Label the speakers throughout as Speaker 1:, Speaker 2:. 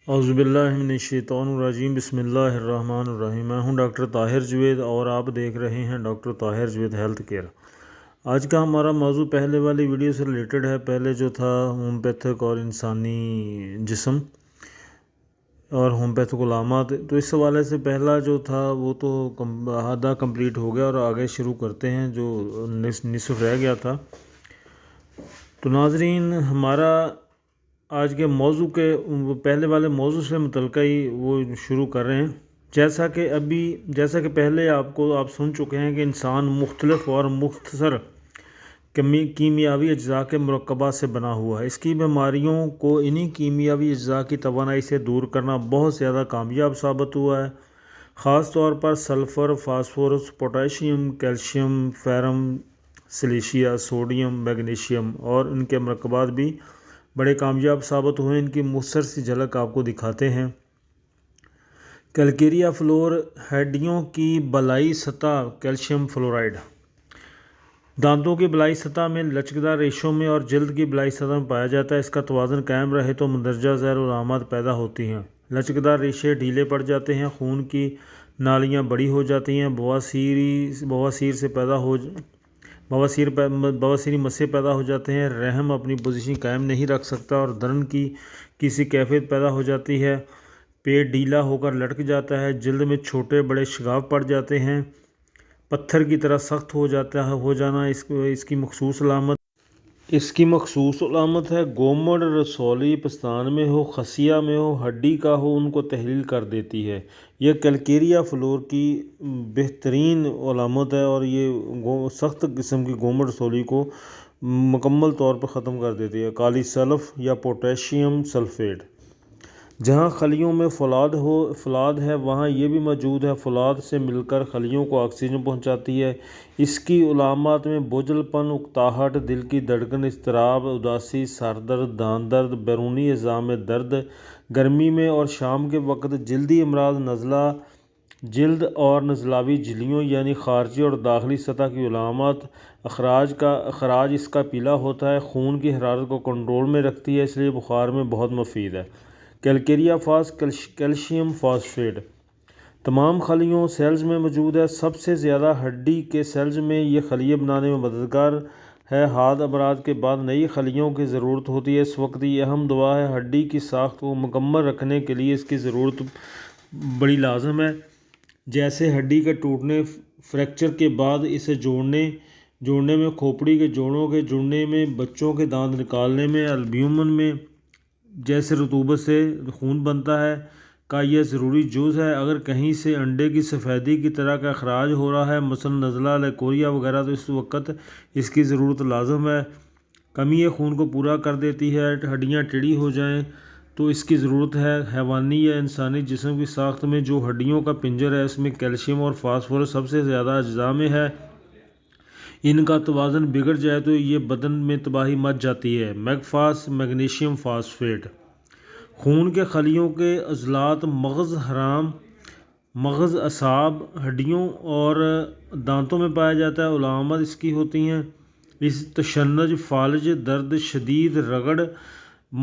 Speaker 1: اعوذ باللہ من الشیطان الرجیم، بسم اللہ الرحمن الرحیم۔ میں ہوں ڈاکٹر طاہر جوید اور آپ دیکھ رہے ہیں doctor Tahir Javed health care. آج کا ہمارا موضوع پہلے والی ویڈیو سے ریلیٹڈ ہے۔ پہلے جو تھا ہومیوپیتھک اور انسانی جسم اور ہومیوپیتھک علامات، تو اس حوالے سے پہلا جو تھا وہ تو آدھا کمپلیٹ ہو گیا اور آگے شروع کرتے ہیں جو نصف رہ گیا تھا۔ تو ناظرین، ہمارا آج کے موضوع کے پہلے والے موضوع سے متعلقہ ہی وہ شروع کر رہے ہیں۔ جیسا کہ پہلے آپ سن چکے ہیں کہ انسان مختلف اور مختصر کیمیاوی اجزاء کے مرکبات سے بنا ہوا ہے۔ اس کی بیماریوں کو انہی کیمیاوی اجزاء کی توانائی سے دور کرنا بہت زیادہ کامیاب ثابت ہوا ہے۔ خاص طور پر sulphur, phosphorus, potassium, calcium, ferrum, silica, sodium, magnesium اور ان کے مرکبات بھی بڑے کامیاب ثابت ہوئے۔ ان کی مختصر سی جھلک آپ کو دکھاتے ہیں۔ کیلکیریا فلور، ہڈیوں کی بالائی سطح کیلشیم فلورائڈ، دانتوں کی بالائی سطح میں، لچکدار ریشوں میں اور جلد کی بالائی سطح میں پایا جاتا ہے۔ اس کا توازن قائم رہے تو مندرجہ ذیل علامات پیدا ہوتی ہیں۔ لچکدار ریشے ڈھیلے پڑ جاتے ہیں، خون کی نالیاں بڑی ہو جاتی ہیں، بواسیری مسے پیدا ہو جاتے ہیں، رحم اپنی پوزیشن قائم نہیں رکھ سکتا اور درن کی کسی کیفیت پیدا ہو جاتی ہے، پیٹ ڈھیلا ہو کر لٹک جاتا ہے، جلد میں چھوٹے بڑے شگاف پڑ جاتے ہیں، پتھر کی طرح سخت ہو جانا اس کی مخصوص علامت ہے۔ گومڑ رسولی پستان میں ہو، خصیہ میں ہو، ہڈی کا ہو، ان کو تحلیل کر دیتی ہے۔ یہ کیلکیریا فلور کی بہترین علامت ہے اور یہ سخت قسم کی گومڑ رسولی کو مکمل طور پر ختم کر دیتی ہے۔ کالی سلف یا پوٹاشیم سلفیٹ، جہاں خلیوں میں فولاد ہے وہاں یہ بھی موجود ہے۔ فولاد سے مل کر خلیوں کو آکسیجن پہنچاتی ہے۔ اس کی علامات میں بوجھل پن، اکتاہٹ، دل کی دھڑکن، اضطراب، اداسی، سر درد، دانت درد، بیرونی اعضاء میں درد، گرمی میں اور شام کے وقت، جلدی امراض، نزلہ جلد اور نزلاوی جھلیوں یعنی خارجی اور داخلی سطح کی علامات۔ اخراج اس کا پیلا ہوتا ہے، خون کی حرارت کو کنٹرول میں رکھتی ہے، اس لیے بخار میں بہت مفید ہے۔ کیلکیریا فاس کیلشیم فاسفیٹ تمام خلیوں سیلز میں موجود ہے، سب سے زیادہ ہڈی کے سیلز میں۔ یہ خلیے بنانے میں مددگار ہے۔ ہاتھ امراض کے بعد نئی خلیوں کی ضرورت ہوتی ہے، اس وقت یہ اہم دوا ہے۔ ہڈی کی ساخت کو مکمل رکھنے کے لیے اس کی ضرورت بڑی لازم ہے، جیسے ہڈی کے ٹوٹنے، فریکچر کے بعد اسے جوڑنے میں، کھوپڑی کے جوڑوں کے جڑنے میں، بچوں کے دانت نکالنے میں، البیومن میں جیسے رطوبت سے خون بنتا ہے کا یہ ضروری جز ہے۔ اگر کہیں سے انڈے کی سفیدی کی طرح کا اخراج ہو رہا ہے، مثلا نزلہ، لیکوریا وغیرہ، تو اس وقت اس کی ضرورت لازم ہے۔ کمی یہ خون کو پورا کر دیتی ہے۔ ہڈیاں ٹیڑھی ہو جائیں تو اس کی ضرورت ہے۔ حیوانی یا انسانی جسم کی ساخت میں جو ہڈیوں کا پنجر ہے، اس میں کیلشیم اور فاسفورس سب سے زیادہ اجزاء میں ہے۔ ان کا توازن بگڑ جائے تو یہ بدن میں تباہی مچ جاتی ہے۔ میگنیشیم فاسفیٹ خون کے خلیوں کے عضلات، مغز، اعصاب، ہڈیوں اور دانتوں میں پایا جاتا ہے۔ علامات اس کی ہوتی ہیں اس تشنج، فالج، درد شدید، رگڑ،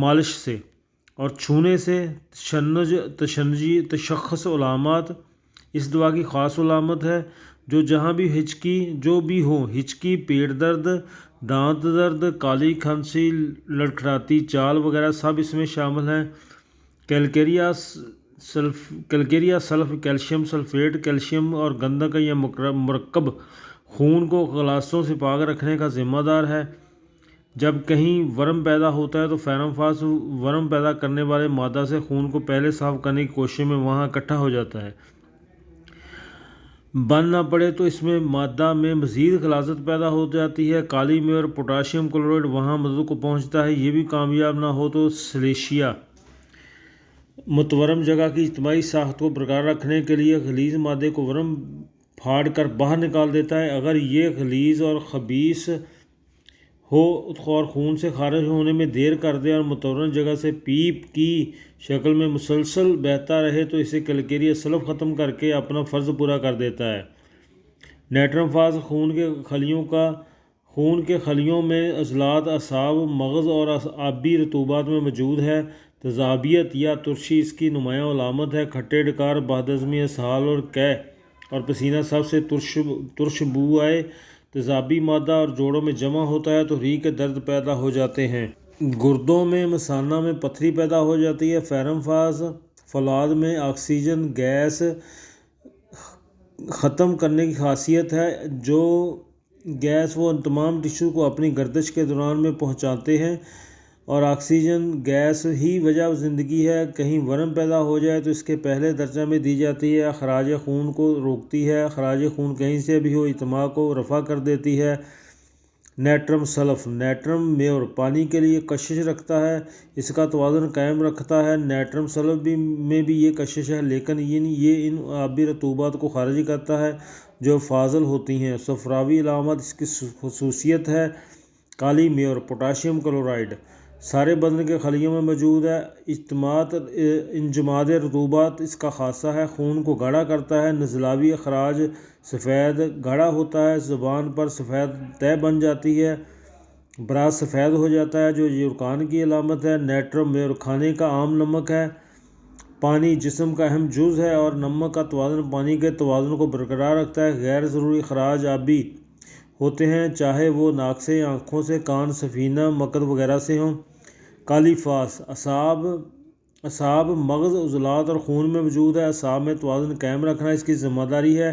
Speaker 1: مالش سے اور چھونے سے تشخص۔ علامات اس دوا کی خاص علامت ہے جو بھی ہو، ہچکی، پیٹ درد، دانت درد، کالی کھانسی، لڑکھڑاتی چال وغیرہ سب اس میں شامل ہیں۔ کیلکیریا سلف کیلشیم سلفیٹ کیلشیم اور گندھک کا یہ مرکب خون کو خلاصوں سے پاک رکھنے کا ذمہ دار ہے۔ جب کہیں ورم پیدا ہوتا ہے تو فیرم فاس ورم پیدا کرنے والے مادہ سے خون کو پہلے صاف کرنے کی کوشش میں وہاں اکٹھا ہو جاتا ہے۔ بند نہ پڑے تو اس میں مادہ میں مزید غلاظت پیدا ہو جاتی ہے۔ کالی میں اور پوٹاشیم کلورائڈ وہاں مدد کو پہنچتا ہے۔ یہ بھی کامیاب نہ ہو تو سلیشیا متورم جگہ کی اجتماعی ساخت کو برقرار رکھنے کے لیے غلیظ مادے کو ورم پھاڑ کر باہر نکال دیتا ہے۔ اگر یہ غلیظ اور خبیث ہو اور خون سے خارج ہونے میں دیر کر دے اور متورم جگہ سے پیپ کی شکل میں مسلسل بہتا رہے تو اسے کیلکیریا سلف ختم کر کے اپنا فرض پورا کر دیتا ہے۔ نیٹرم فاس خون کے خلیوں میں عضلات، اعصاب، مغز اور آبی رطوبات میں موجود ہے۔ تذابیت یا ترشی اس کی نمایاں علامت ہے۔ کھٹے ڈکار، بد ہضمی، اسہال اور قے اور پسینہ سب سے ترش بو آئے، تیزابی مادہ اور جوڑوں میں جمع ہوتا ہے تو ریح کے درد پیدا ہو جاتے ہیں۔ گردوں میں مثانہ میں پتھری پیدا ہو جاتی ہے۔ فیرم فاز فولاد میں آکسیجن گیس ختم کرنے کی خاصیت ہے۔ جو گیس وہ تمام ٹشو کو اپنی گردش کے دوران میں پہنچاتے ہیں اور آکسیجن گیس ہی وجہ زندگی ہے۔ کہیں ورم پیدا ہو جائے تو اس کے پہلے درجہ میں دی جاتی ہے۔ خراج خون کو روکتی ہے۔ خراج خون کہیں سے بھی ہو اجتماع کو رفع کر دیتی ہے۔ نیٹرم سلف نیٹرم میور پانی کے لیے کشش رکھتا ہے، اس کا توازن قائم رکھتا ہے۔ نیٹرم سلف میں بھی یہ کشش ہے، لیکن یہ ان آبی رطوبات کو خارج کرتا ہے جو فاضل ہوتی ہیں۔ صفراوی علامت اس کی خصوصیت ہے۔ کالی میور پوٹاشیم کلورائڈ سارے بدن کے خلیوں میں موجود ہے۔ انجماد رطوبات اس کا خاصہ ہے۔ خون کو گاڑھا کرتا ہے۔ نزلاوی اخراج سفید گاڑھا ہوتا ہے، زبان پر سفید تہ بن جاتی ہے، براز سفید ہو جاتا ہے جو یرقان کی علامت ہے۔ نیٹرم میور کھانے کا عام نمک ہے۔ پانی جسم کا اہم جز ہے اور نمک کا توازن پانی کے توازن کو برقرار رکھتا ہے۔ غیر ضروری اخراج آبی ہوتے ہیں، چاہے وہ ناک سے، آنکھوں سے، کان، سفینہ، مکد وغیرہ سے ہوں۔ کالی فاس اعصاب مغز عضلات اور خون میں موجود ہے۔ اعصاب میں توازن قائم رکھنا اس کی ذمہ داری ہے۔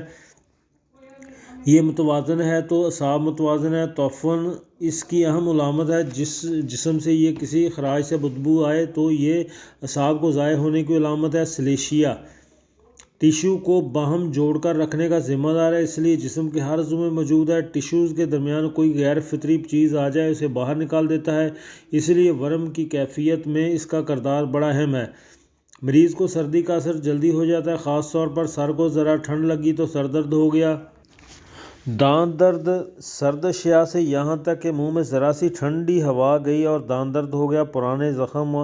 Speaker 1: یہ متوازن ہے تو اعصاب متوازن ہے۔ توفن اس کی اہم علامت ہے۔ جسم سے یہ کسی اخراج سے بدبو آئے تو یہ اعصاب کو ضائع ہونے کی علامت ہے۔ سلیشیا ٹشو کو باہم جوڑ کر رکھنے کا ذمہ دار ہے، اس لیے جسم کے ہر عضو میں موجود ہے۔ ٹشوز کے درمیان کوئی غیر فطری چیز آ جائے اسے باہر نکال دیتا ہے، اس لیے ورم کی کیفیت میں اس کا کردار بڑا اہم ہے۔ مریض کو سردی کا اثر جلدی ہو جاتا ہے، خاص طور پر سر کو ذرا ٹھنڈ لگی تو سر درد ہو گیا۔ دانت درد سرد اشیاء سے یہاں تک کہ منہ میں ذرا سی ٹھنڈی ہوا گئی اور دانت درد ہو گیا۔ پرانے زخم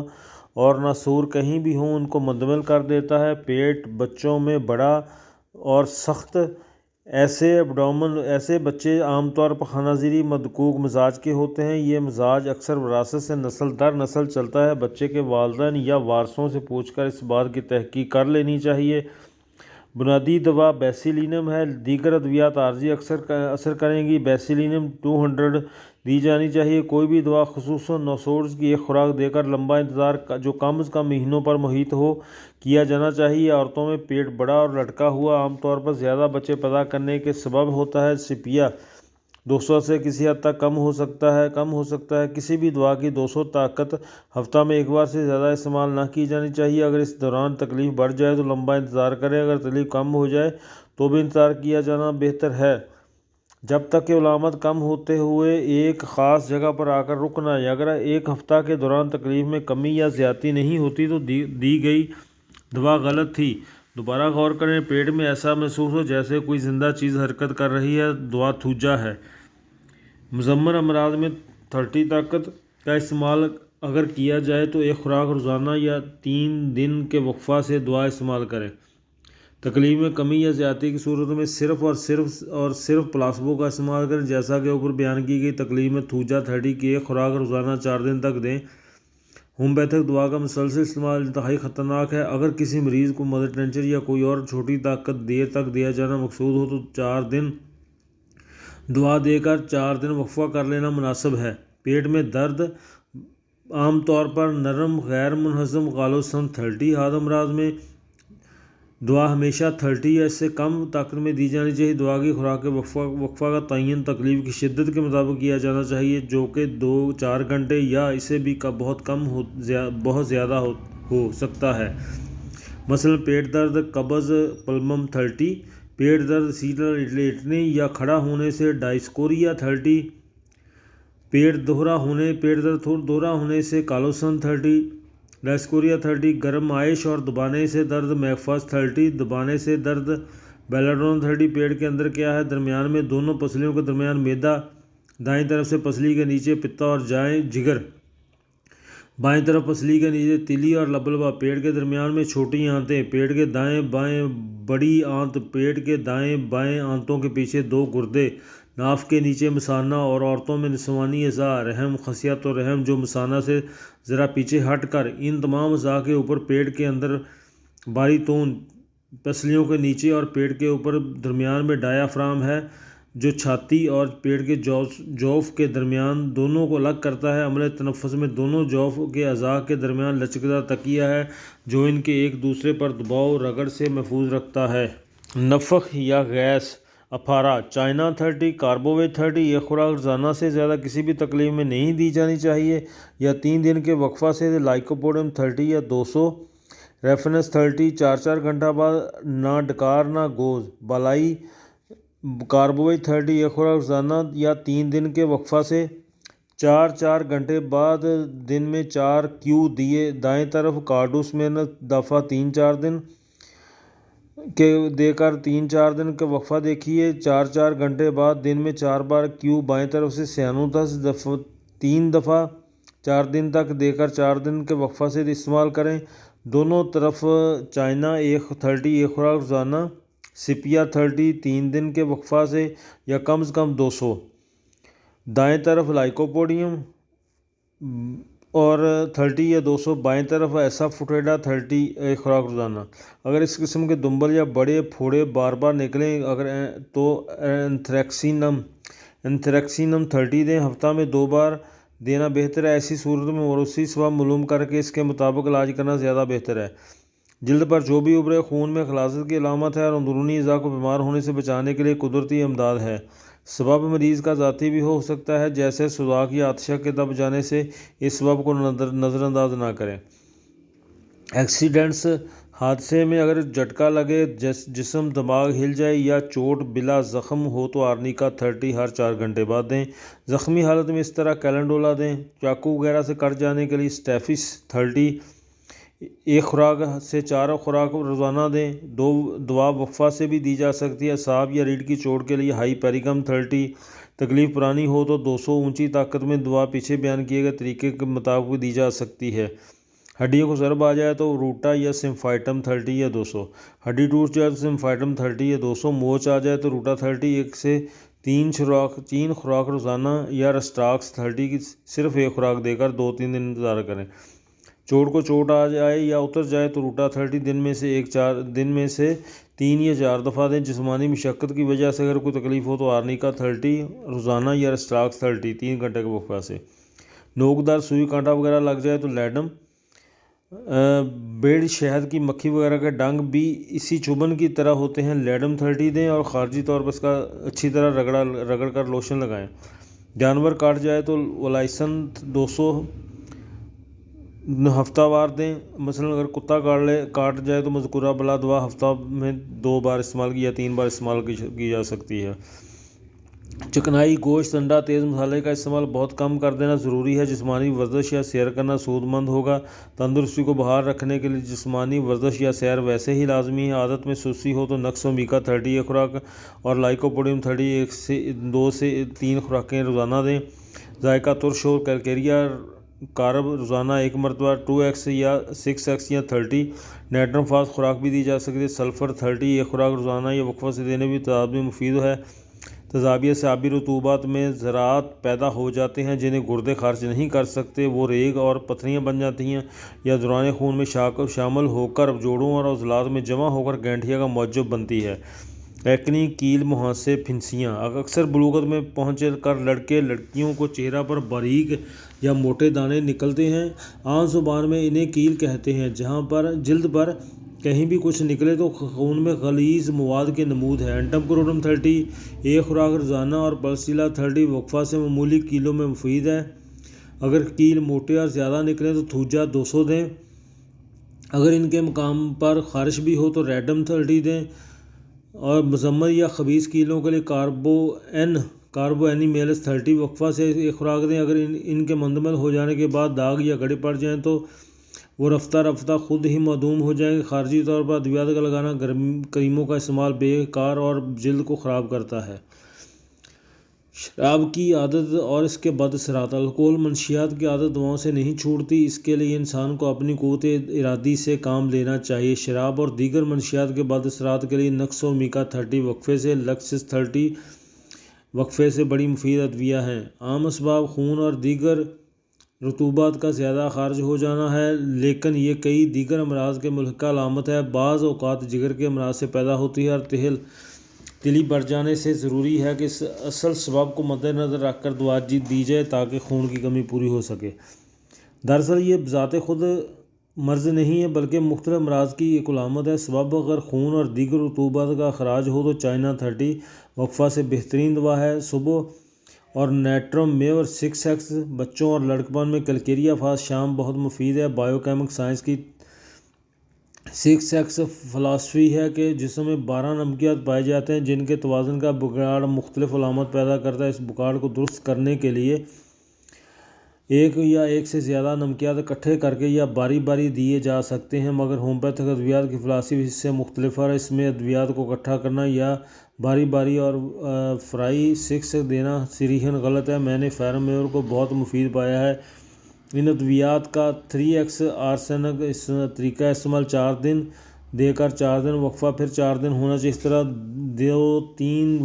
Speaker 1: اور ناسور کہیں بھی ہوں ان کو مندمل کر دیتا ہے۔ پیٹ بچوں میں بڑا اور سخت ایسے بچے عام طور پر خانہ زیری مدقوق مزاج کے ہوتے ہیں۔ یہ مزاج اکثر وراثت سے نسل در نسل چلتا ہے۔ بچے کے والدین یا وارثوں سے پوچھ کر اس بات کی تحقیق کر لینی چاہیے۔ بنیادی دوا بیسیلینم ہے، دیگر ادویات عارضی اثر کریں گی۔ بیسیلینم 200 دی جانی چاہیے۔ کوئی بھی دوا خصوصاً نوسورز کی ایک خوراک دے کر لمبا انتظار جو کم از کم مہینوں پر محیط ہو کیا جانا چاہیے۔ عورتوں میں پیٹ بڑا اور لٹکا ہوا عام طور پر زیادہ بچے پیدا کرنے کے سبب ہوتا ہے۔ سپیا 200 سے کسی حد تک کم ہو سکتا ہے۔ کسی بھی دوا کی 200 طاقت ہفتہ میں ایک بار سے زیادہ استعمال نہ کی جانی چاہیے۔ اگر اس دوران تکلیف بڑھ جائے تو لمبا انتظار کریں، اگر تکلیف کم ہو جائے تو بھی انتظار کیا جانا بہتر ہے۔ جب تک کہ علامات کم ہوتے ہوئے ایک خاص جگہ پر آ کر رک نہ جائے۔ اگر ایک ہفتہ کے دوران تکلیف میں کمی یا زیادتی نہیں ہوتی تو دی گئی دوا غلط تھی، دوبارہ غور کریں۔ پیٹ میں ایسا محسوس ہو جیسے کوئی زندہ چیز حرکت کر رہی ہے، دوا تھوجا ہے۔ مزمن امراض میں 30 طاقت کا استعمال اگر کیا جائے تو ایک خوراک روزانہ یا 3 دن کے وقفہ سے دوا استعمال کریں۔ تکلیف میں کمی یا زیادتی کی صورت میں صرف پلاسبو کا استعمال کریں، جیسا کہ اوپر بیان کی گئی تکلیف میں تھوجا 30 کی ایک خوراک روزانہ 4 دن تک دیں۔ ہومیوپیتھک دوا کا مسلسل استعمال انتہائی خطرناک ہے۔ اگر کسی مریض کو مدر ٹنچر یا کوئی اور چھوٹی طاقت دیر تک دیا جانا مقصود ہو تو 4 دن دوا دے کر 4 دن وقفہ کر لینا مناسب ہے۔ پیٹ میں درد عام طور پر نرم غیر منہضم غالوسن 30 ہضم امراض میں دوا ہمیشہ 30 یا اس سے کم طاقت میں دی جانی چاہیے۔ دوا کی خوراک کے وقفہ کا تعین تکلیف کی شدت کے مطابق کیا جانا چاہیے، جو کہ 2-4 گھنٹے یا اسے بھی بہت زیادہ ہو سکتا ہے۔ مثلا پیٹ درد قبض پلمم 30، پیٹ درد سیٹل لیٹنے یا کھڑا ہونے سے ڈائسکوریا 30، پیٹ درد دوہرا ہونے سے کالوسن 30، ڈائسکوریا 30، گرم آئش اور دبانے سے درد میکفاس 30، دبانے سے درد بیلاڈون 30۔ پیٹ کے اندر کیا ہے؟ درمیان میں دونوں پسلیوں کے درمیان معدہ، دائیں طرف سے پسلی کے نیچے پتا اور جگر، بائیں طرف پسلی کے نیچے تلی اور لبلبا، پیٹ کے درمیان میں چھوٹی آنتیں، پیٹ کے دائیں بائیں بڑی آنت، پیٹ کے دائیں بائیں آنتوں کے پیچھے 2 گردے، ناف کے نیچے مثانہ اور عورتوں میں نسوانی اعضاء رحم، خصیت اور رحم جو مثانہ سے ذرا پیچھے ہٹ کر ان تمام اعضاء کے اوپر پیٹ کے اندر باریتون، پسلیوں کے نیچے اور پیٹ کے اوپر درمیان میں ڈایافرام ہے جو چھاتی اور پیٹ کے جوف کے درمیان دونوں کو الگ کرتا ہے۔ عمل تنفس میں دونوں جوف کے اعضاء کے درمیان لچکدار تکیہ ہے جو ان کے ایک دوسرے پر دباؤ رگڑ سے محفوظ رکھتا ہے۔ نفخ یا گیس افارہ چائنا 30 کاربوویج 30 یہ خوراک روزانہ سے زیادہ کسی بھی تکلیف میں نہیں دی جانی چاہیے یا 3 دن کے وقفہ سے لائکوپوڈیم 30 یا 200 ریفنس 30 4 گھنٹہ بعد نہ ڈکار نہ گوز بالائی کاربوویج 30 یہ خوراک روزانہ یا 3 دن کے وقفہ سے 4 گھنٹے بعد دن میں 4 کیو دیے دائیں طرف کارڈوس میں دفعہ 3-4 دن کے دے کر 3-4 دن کا وقفہ دیکھیے۔ 4 گھنٹے بعد دن میں 4 بار کیو بائیں طرف سے سیانوتس 3 دفعہ 4 دن تک دے کر 4 دن کے وقفہ سے استعمال کریں۔ دونوں طرف چائنا 30 ایک خوراک روزانہ، سپیا 30 3 دن کے وقفہ سے یا کم از کم 200 دائیں طرف لائکوپوڈیم اور 30 یا 200 بائیں طرف ایسا فوٹیڈا 30 ایک خوراک روزانہ۔ اگر اس قسم کے دنبل یا بڑے پھوڑے بار بار نکلیں تو انتھریکسینم 30 دیں، ہفتہ میں 2 بار دینا بہتر ہے۔ ایسی صورت میں موروثی سبب معلوم کر کے اس کے مطابق علاج کرنا زیادہ بہتر ہے۔ جلد پر جو بھی ابرے خون میں خلاصت کی علامت ہے اور اندرونی اعضاء کو بیمار ہونے سے بچانے کے لیے قدرتی امداد ہے۔ سبب مریض کا ذاتی بھی ہو سکتا ہے جیسے سوزاک یا عطشہ کے دب جانے سے اس سبب کو نظر انداز نہ کریں۔ ایکسیڈنٹس حادثے میں اگر جھٹکا لگے، جسم دماغ ہل جائے یا چوٹ بلا زخم ہو تو آرنیکا 30 ہر 4 گھنٹے بعد دیں۔ زخمی حالت میں اس طرح کیلنڈولا دیں۔ چاقو وغیرہ سے کٹ جانے کے لیے اسٹیفس 30 ایک خوراک سے 4 خوراک روزانہ دیں۔ دوا وقفہ سے بھی دی جا سکتی ہے۔ اعصاب یا ریڑھ کی چوٹ کے لیے ہائی پیریگم 30 تکلیف پرانی ہو تو 200 اونچی طاقت میں دوا پیچھے بیان کیے گئے طریقے کے مطابق بھی دی جا سکتی ہے۔ ہڈیوں کو ضرب آ جائے تو روٹا یا سمفائٹم 30 یا 200 ہڈی ٹوٹ جائے تو سمفائٹم 30 یا 200 موچ آ جائے تو روٹا 30 1 سے 3 خوراک روزانہ یا رسٹاکس 30 کی صرف ایک خوراک دے کر 2-3 دن انتظار کریں۔ چوٹ کو چوٹ آ جائے یا اتر جائے تو روٹا 30 دن میں سے 3 یا 4 دفعہ دیں۔ جسمانی مشقت کی وجہ سے اگر کوئی تکلیف ہو تو آرنیکا 30 روزانہ یا رسٹاکس 30 3 گھنٹے کے وقفہ سے۔ نوکدار سوئی کانٹا وغیرہ لگ جائے تو لیڈم بیڑ شہد کی مکھی وغیرہ کے ڈنگ بھی اسی چبھن کی طرح ہوتے ہیں۔ لیڈم 30 دیں اور خارجی طور پر اس کا اچھی طرح رگڑ کر لوشن لگائیں۔ جانور کاٹ جائے تو والائسن 200 ہفتہ وار دیں۔ مثلا اگر کتا کاٹ جائے تو مذکورہ بلا دوا ہفتہ میں 2 بار استعمال کی یا 3 بار استعمال کی جا سکتی ہے۔ چکنائی، گوشت، انڈا، تیز مسالے کا استعمال بہت کم کر دینا ضروری ہے۔ جسمانی ورزش یا سیر کرنا سود مند ہوگا۔ تندرستی کو بحال رکھنے کے لیے جسمانی ورزش یا سیر ویسے ہی لازمی ہے۔ عادت میں سستی ہو تو نکس اومیگا 30 ایک خوراک اور لائکوپوڈیم 30 2 سے 3 خوراکیں روزانہ دیں۔ ذائقہ ترش ہو کیلکیریا کارب روزانہ 1 مرتبہ 2x یا 6x یا 30 نیٹرم فاسٹ خوراک بھی دی جا سکتی ہے۔ سلفر 30 ایک خوراک روزانہ یا وقفہ سے دینے بھی تعداد میں مفید ہے۔ تیزابیت سے آبی رطوبات میں ذرات پیدا ہو جاتے ہیں جنہیں گردے خارج نہیں کر سکتے، وہ ریگ اور پتھریاں بن جاتی ہیں یا دوران خون میں شامل ہو کر جوڑوں اور عضلات میں جمع ہو کر گینٹھیا کا موجب بنتی ہے۔ ایکنی، کیل، مہاسے، پھنسیاں اکثر بلوغت میں پہنچ کر لڑکے لڑکیوں کو چہرہ پر باریک یا موٹے دانے نکلتے ہیں۔ عام زبان میں انہیں کیل کہتے ہیں۔ جہاں پر جلد پر کہیں بھی کچھ نکلے تو خون میں غلیظ مواد کے نمود ہے۔ انٹم کروٹم 30 ایک خوراک روزانہ اور پلسیلا 30 وقفہ سے معمولی کیلوں میں مفید ہے۔ اگر کیل موٹے اور زیادہ نکلیں تو تھوجا 200 دیں۔ اگر ان کے مقام پر خارش بھی ہو تو ریڈم 30 دیں اور مذمت یا خبیث کیلوں کے لیے کاربو اینیمیلس 30 وقفہ سے ایک خوراک دیں۔ اگر ان کے مندمل ہو جانے کے بعد داغ یا گڑے پڑ جائیں تو وہ رفتہ خود ہی معدوم ہو جائیں گے۔ خارجی طور پر ادویات کا لگانا، کریموں کا استعمال بیکار اور جلد کو خراب کرتا ہے۔ شراب کی عادت اور اس کے بد اثرات۔ الکحل منشیات کی عادت دواؤں سے نہیں چھوٹتی، اس کے لیے انسان کو اپنی قوت ارادی سے کام لینا چاہیے۔ شراب اور دیگر منشیات کے بد اثرات کے لیے نکس اومیگا 30 وقفے سے، لکسس 30 وقفے سے بڑی مفید ادویہ ہیں۔ عام اسباب خون اور دیگر رطوبات کا زیادہ خارج ہو جانا ہے، لیکن یہ کئی دیگر امراض کے ملحقہ علامت ہے۔ بعض اوقات جگر کے امراض سے پیدا ہوتی ہے اور تلی بڑھ جانے سے ضروری ہے کہ اس اصل سبب کو مد نظر رکھ کر دوا دی جائے تاکہ خون کی کمی پوری ہو سکے۔ دراصل یہ بذات خود مرض نہیں ہے بلکہ مختلف امراض کی ایک علامت ہے۔ سبب اگر خون اور دیگر رطوبات کا اخراج ہو تو چائنا 30 وقفہ سے بہترین دوا ہے۔ صبح اور نیٹرم میور 6X بچوں اور لڑکپن میں کیلکیریا فاس شام بہت مفید ہے۔ بائیو کیمک سائنس کی 6X فلاسفی ہے کہ جسم میں 12 نمکیات پائے جاتے ہیں جن کے توازن کا بگاڑ مختلف علامات پیدا کرتا ہے۔ اس بگاڑ کو درست کرنے کے لیے ایک یا ایک سے زیادہ نمکیات اکٹھے کر کے یا باری باری دیے جا سکتے ہیں، مگر ہومیوپیتھک ادویات کی فلاسفی اس سے مختلف ہے۔ اس میں ادویات کو اکٹھا کرنا یا باری باری اور فرائی 6 دینا صریحاً غلط ہے۔ میں نے فیرمیور کو بہت مفید پایا ہے۔ ان ادویات کا 3X آرسینک طریقہ استعمال 4 دن دے کر 4 دن وقفہ پھر 4 دن ہونا چاہیے، اس طرح 2-3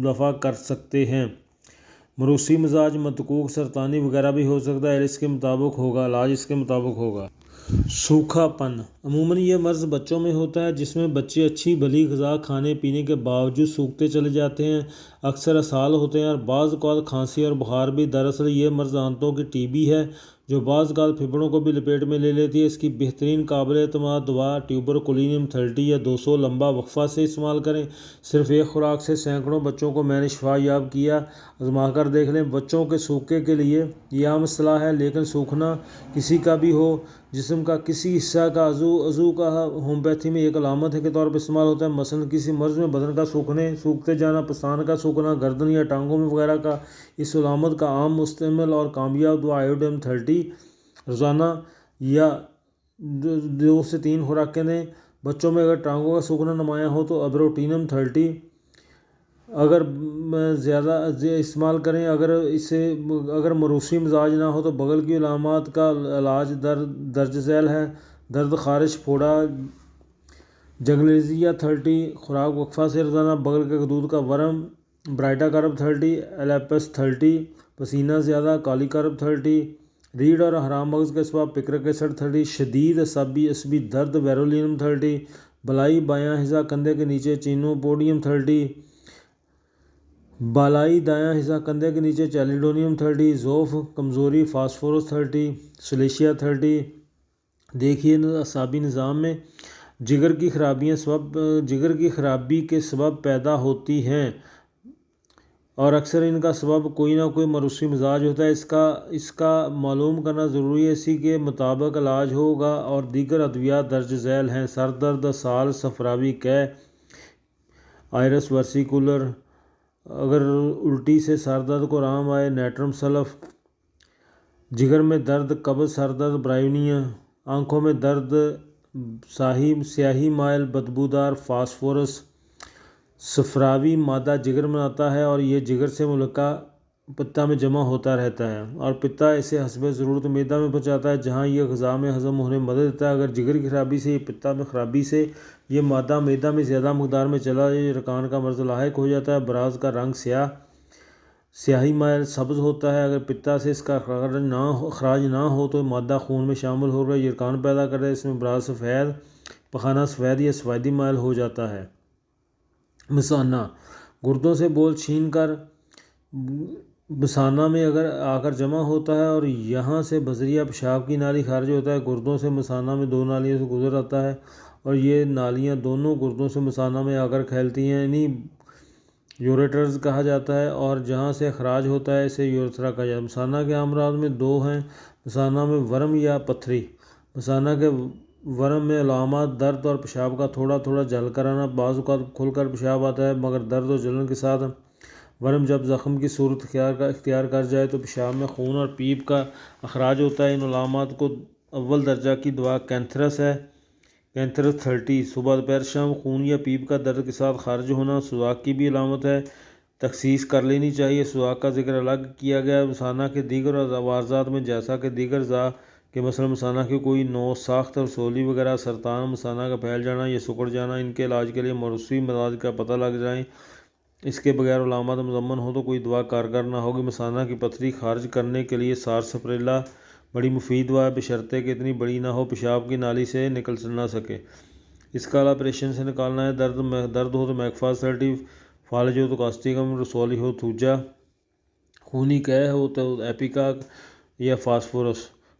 Speaker 1: دفعہ کر سکتے ہیں۔ موروثی مزاج، متکوک، سرطانی وغیرہ بھی ہو سکتا ہے، علاج اس کے مطابق ہوگا۔ سوکھا پن عموماً یہ مرض بچوں میں ہوتا ہے جس میں بچے اچھی بھلی غذا کھانے پینے کے باوجود سوکھتے چلے جاتے ہیں، اکثر اسہال ہوتے ہیں اور بعض اوقات کھانسی اور بخار بھی۔ دراصل یہ مرض آنتوں کی TB ہے جو بعض اوقات پھیپھڑوں کو بھی لپیٹ میں لے لیتی ہے۔ اس کی بہترین قابل اعتماد دوا ٹیوبرکلینیم 30 یا 200 لمبا وقفہ سے استعمال کریں۔ صرف ایک خوراک سے سینکڑوں بچوں کو میں نے شفا یاب کیا، آزما کر دیکھ لیں۔ بچوں کے سوکھے کے لیے یہ عام اصطلاح ہے، لیکن سوکھنا کسی کا بھی ہو، جسم کا کسی حصہ کا عضو کا ہومیوپیتھی میں ایک علامت کے طور پر استعمال ہوتا ہے۔ مثلاً کسی مرض میں بدن کا سوکھتے جانا، پستان کا سوکھنا، گردن یا ٹانگوں میں وغیرہ کا۔ اس علامت کا عام مستعمل اور کامیاب دوا آیوڈیم 30 روزانہ یا 2 سے 3 خوراکیں دیں۔ بچوں میں اگر ٹانگوں کا سوکھنا نمایاں ہو تو ابروٹینم 30 اگر زیادہ استعمال کریں۔ اگر موروثی مزاج نہ ہو تو بغل کی علامات کا علاج درج ذیل ہے: درد، خارش، پھوڑا، جنگلیزیا 30 خوراک وقفہ سے روزانہ، بغل کے خدود کا ورم، برائٹا کرب 30، ایلیپس 30، پسینہ زیادہ، کالی کرب 30، ریڑھ اور حرام مغز کے اسباب، پکرک ایسڈ 30، شدید عصبی درد، ویرولینم 30، بالائی بایاں حصہ کندھے کے نیچے، چینوپوڈیم 30، بالائی دایاں حصہ کندھے کے نیچے، چیلیڈونیم 30، ضعف، کمزوری، فاسفورس 30، سلیشیا 30۔ دیکھیے اعصابی نظام میں جگر کی خرابی کے سبب پیدا ہوتی ہیں اور اکثر ان کا سبب کوئی نہ کوئی موروثی مزاج ہوتا ہے۔ اس کا معلوم کرنا ضروری ہے۔ اسی کے مطابق علاج ہوگا اور دیگر ادویات درج ذیل ہیں: سر درد، اسہال، صفراوی قے، آئرس ورسیکولر، اگر الٹی سے سر درد کو آرام آئے، نیٹرم سلف، جگر میں درد، قبض، سر درد، برائیونیا، آنکھوں میں درد، سیاہی مائل بدبودار فاسفورس۔ صفراوی مادہ جگر بناتا ہے اور یہ جگر سے ملحقہ پتہ میں جمع ہوتا رہتا ہے اور پتہ اسے حسب ضرورت معدہ میں پہنچاتا ہے جہاں یہ غذا میں ہضم ہونے میں مدد دیتا ہے۔ اگر جگر کی خرابی سے یا پتہ میں خرابی سے یہ مادہ معدہ میں زیادہ مقدار میں چلا جائے، یرقان کا مرض لاحق ہو جاتا ہے۔ براز کا رنگ سیاہی مائل سبز ہوتا ہے۔ اگر پتہ سے اس کا اخراج نہ ہو تو مادہ خون میں شامل ہو کر یرقان پیدا کرتا ہے، اس میں براز سفید، پخانہ سفید یا سفیدی مائل ہو جاتا ہے۔ مثانہ گردوں سے بول چھین کر مثانہ میں اگر آ کر جمع ہوتا ہے اور یہاں سے بذریعہ پیشاب کی نالی خارج ہوتا ہے۔ گردوں سے مثانہ میں 2 نالیوں سے گزر آتا ہے اور یہ نالیاں دونوں گردوں سے مثانہ میں آ کر کھیلتی ہیں، انہیں یوریٹرز کہا جاتا ہے، اور جہاں سے اخراج ہوتا ہے اسے یورتھرا کہا جاتا ہے۔ مثانہ کے امراض میں 2 ہیں: مثانہ میں ورم یا پتھری۔ مثانہ کے ورم میں علامات درد اور پیشاب کا تھوڑا تھوڑا جل کر آنا، بعض اوقات کھل کر پیشاب آتا ہے، مگر درد اور جلن کے ساتھ۔ ورم جب زخم کی صورت اختیار کر جائے تو پیشاب میں خون اور پیپ کا اخراج ہوتا ہے۔ ان علامات کو اول درجہ کی دوا کینتھرس ہے، کینتھرس 30۔ صبح دوپہر شام خون یا پیپ کا درد کے ساتھ خارج ہونا سوزاک کی بھی علامت ہے، تخصیص کر لینی چاہیے۔ سوزاک کا ذکر الگ کیا گیا ہے۔ مثانہ کے دیگر عوارضات میں جیسا کہ دیگر اعضاء کے مثلاً مثانہ کی کوئی نو ساخت، رسولی وغیرہ، سرطان، مثانہ کا پھیل جانا یا سکڑ جانا، ان کے علاج کے لیے موروثی مزاج کا پتہ لگ جائے اس کے بغیر علامات مضمن ہو تو کوئی دوا کارگر نہ ہوگی۔ مثانہ کی پتھری خارج کرنے کے لیے سارسپریلا بڑی مفید دوا ہے، بشرطے کہ اتنی بڑی نہ ہو پیشاب کی نالی سے نکل نہ سکے۔ اس کا آپریشن سے نکالنا ہے۔ درد ہو تو میکفاز 30، فالج ہو تو کاسٹیکم، رسولی ہو تھوجا، خونی قے ہو تو ایپیکا یا فاسفورس،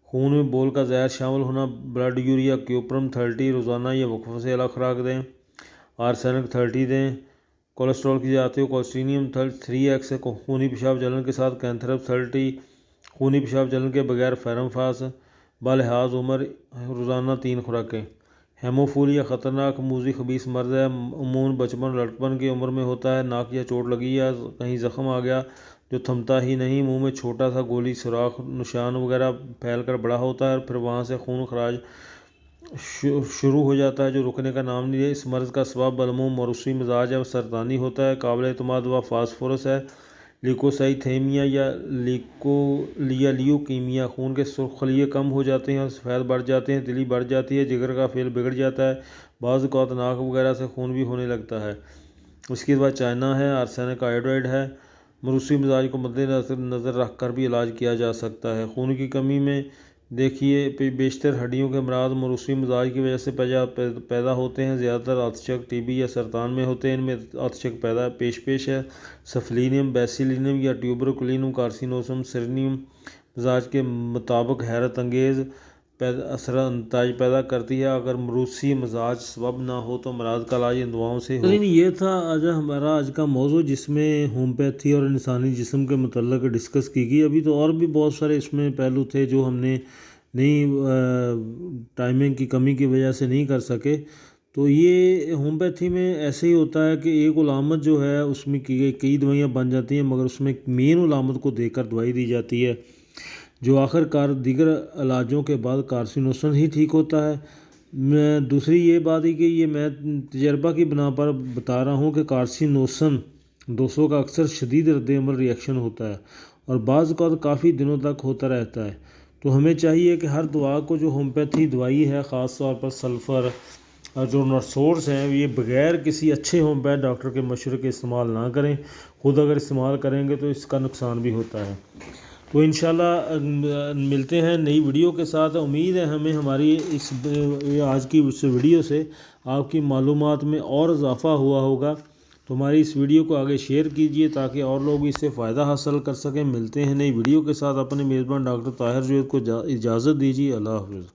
Speaker 1: خون میں بول کا زہر شامل ہونا، بلڈ یوریا کیوپرم 30 روزانہ یا وقفے سے الگ خوراک دیں، آرسینک 30 دیں۔ کولیسٹرول کی ذاتی ہو کولیسٹرینیم 3x، خونی پیشاب جلن کے ساتھ کینتھرپ 30، خونی پیشاب جلن کے بغیر فیرم فاس، بالحاظ عمر روزانہ 3 خوراکیں۔ ہیموفیلیا خطرناک موذی خبیث مرض ہے، عموماً بچپن لڑکپن کی عمر میں ہوتا ہے۔ ناک یا چوٹ لگی یا کہیں زخم آ گیا جو تھمتا ہی نہیں، منہ میں چھوٹا سا گولی سوراخ نشان وغیرہ پھیل کر بڑا ہوتا ہے اور پھر وہاں سے خون خراج شروع ہو جاتا ہے جو رکنے کا نام نہیں ہے۔ اس مرض کا سبب بالعموم موروثی مزاج ہے، سرطانی ہوتا ہے۔ قابل اعتماد دوا فاسفورس ہے۔ لیوکوسائٹیمیا یا لیوکیمیا، خون کے سرخ خلیے کم ہو جاتے ہیں اور سفید بڑھ جاتے ہیں، تلی بڑھ جاتی ہے، جگر کا فعل بگڑ جاتا ہے، بعض اوقات ناک وغیرہ سے خون بھی ہونے لگتا ہے۔ اس کے بعد چائنا ہے، آرسینک آیوڈائڈ ہے۔ موروثی مزاج کو مد نظر رکھ کر بھی علاج کیا جا سکتا ہے۔ خون کی کمی میں دیکھیے بیشتر ہڈیوں کے امراض موروثی مزاج کی وجہ سے پیدا ہوتے ہیں۔ زیادہ تر آتشک ٹی بی یا سرطان میں ہوتے ہیں۔ ان میں آتشک پیش ہے، سفلینیم بیسیلینیم یا ٹیوبرکلینم کارسینوسم سرینیم مزاج کے مطابق حیرت انگیز اثر نتائج پیدا کرتی ہے۔ اگر موروثی مزاج سبب نہ ہو تو امراض کا علاج ان دواؤں سے ہو۔ یہ تھا ہمارا آج کا موضوع جس میں ہومیوپیتھی اور انسانی جسم کے متعلق ڈسکس کی گئی۔ ابھی تو اور بھی بہت سارے اس میں پہلو تھے جو ہم نے ٹائمنگ کی کمی کی وجہ سے نہیں کر سکے۔ تو یہ ہومیوپیتھی میں ایسے ہی ہوتا ہے کہ ایک علامت جو ہے اس میں کئی دوائیاں بن جاتی ہیں، مگر اس میں مین علامت کو دیکھ کر دوائی دی جاتی ہے جو آخر کار دیگر علاجوں کے بعد کارسینوسن ہی ٹھیک ہوتا ہے۔ میں دوسری یہ بات ہی کہ یہ میں تجربہ کی بنا پر بتا رہا ہوں کہ کارسینوسن دوسوں کا اکثر شدید رد عمل ریئیکشن ہوتا ہے اور بعض اوقات کافی دنوں تک ہوتا رہتا ہے۔ تو ہمیں چاہیے کہ ہر دوا کو جو ہومیوپیتھی دوائی ہے، خاص طور پر سلفر اور جو سورس ہیں، یہ بغیر کسی اچھے ہومیوپیتھ ڈاکٹر کے مشورے کے استعمال نہ کریں۔ خود اگر استعمال کریں گے تو اس کا نقصان بھی ہوتا ہے۔ تو انشاءاللہ ملتے ہیں نئی ویڈیو کے ساتھ۔ امید ہے ہمیں ہماری اس آج کی اس ویڈیو سے آپ کی معلومات میں اور اضافہ ہوا ہوگا۔ تو ہماری اس ویڈیو کو آگے شیئر کیجئے تاکہ اور لوگ اس سے فائدہ حاصل کر سکیں۔ ملتے ہیں نئی ویڈیو کے ساتھ۔ اپنے میزبان ڈاکٹر طاہر جوید کو اجازت دیجیے۔ اللہ حافظ۔